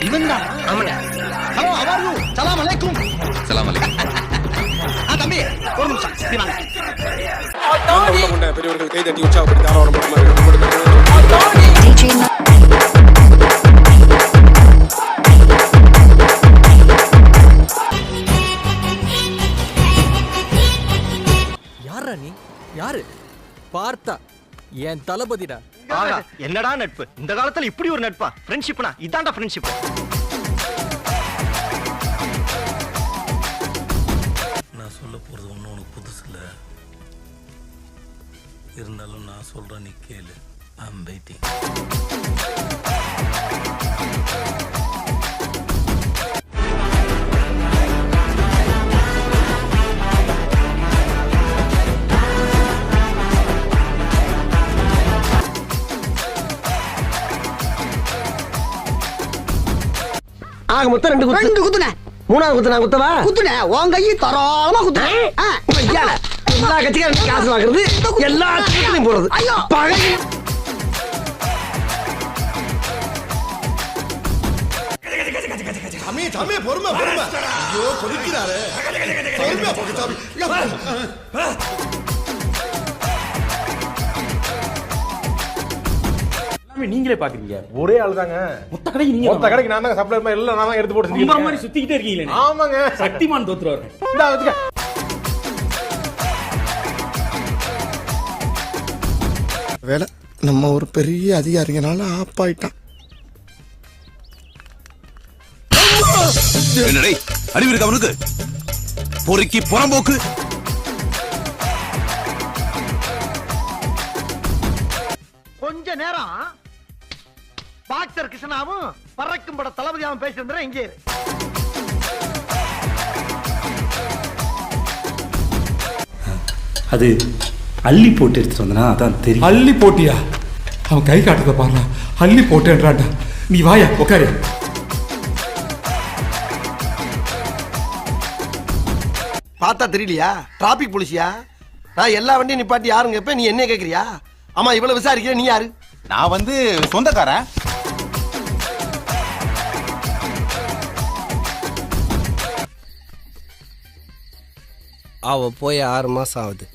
இவன் தான். ஹலோ, அவாரு. சலாம் அலைக்கும். சலாம் அலைக்கும். தம்பி, ஒரு நிமிஷம். இப்படி வாங்க. பெரியவர்கள் கை தட்டி உற்சாகப்படுத்தி ஆரவாரம் பண்ணுமாறு யாரா நீ? யாரு? பார்த்தா என் தளபதிடா. என்னடா நட்பு? இந்த காலத்துல இப்படி ஒரு நட்பா? ஃப்ரெண்ட்ஷிப்னா இதான்டா ஃப்ரெண்ட்ஷிப். நான் சொல்ல போறது ஒன்றும் உனக்கு புதுசு இல்லை. இருந்தாலும் நான் சொல்றேன், நீ கேளு. I'm waiting. ஆக மொத்தம் ரெண்டு குத்துன. மூணாவது குத்து நான் குத்தவா? குத்துன. உன் கையை தரோளமா குத்துன. எல்லா கட்சிக்காரும் காசு வாங்குறது, எல்லா கட்சிகளையும் போறது. பகை. சாமி பொறுமை பொறுமை. ஐயோ கொதிக்கிறாரு. பொறுமையா போக சாமி. நீங்களே பாக்குறீங்க. ஒரே ஆளு தாங்க. மொத்த கடைக்கு நீங்க. மொத்த கடைக்கு நான் தாங்க சப்ளை பண்ண எல்லாம் நான் தான் எடுத்து போட்டு செஞ்சீங்க. மாதிரி சுத்திக்கிட்டே இருக்கீங்களே. ஆமாங்க. சக்திமான் தோத்துறாரு. இந்தா வச்சுக்க. வேலை நம்ம ஒரு பெரிய அதிகாரிங்கனால ஆப் ஆயிட்டான். என்னடே அறிவு இருக்கு அவனுக்கு? பொறுக்கி புறம்போக்கு. கொஞ்ச நேரம் பாக்ஸர் கிருஷ்ணாவும் பறக்கும் பட தளபதியாவும் பேசியிருந்தா இங்கே இரு. அது அள்ளி போட்டு எடுத்துட்டு வந்தனா அதான் தெரியும். அள்ளி போட்டியா? அவன் கை காட்டுறத பாருடா. அள்ளி போட்டேன்றான்டா. நீ வாயா உட்காரு. பார்த்தா தெரியலையா? டிராபிக் போலீஸியா? நான் எல்லா வண்டியும் நிப்பாட்டி யாருங்க இப்ப நீ என்ன கேக்குறியா? ஆமா இவ்வளவு விசாரிக்கிற நீ யாரு? நான் வந்து சொந்தக்காரன். அவ போய் 6 மாசம் ஆகுது.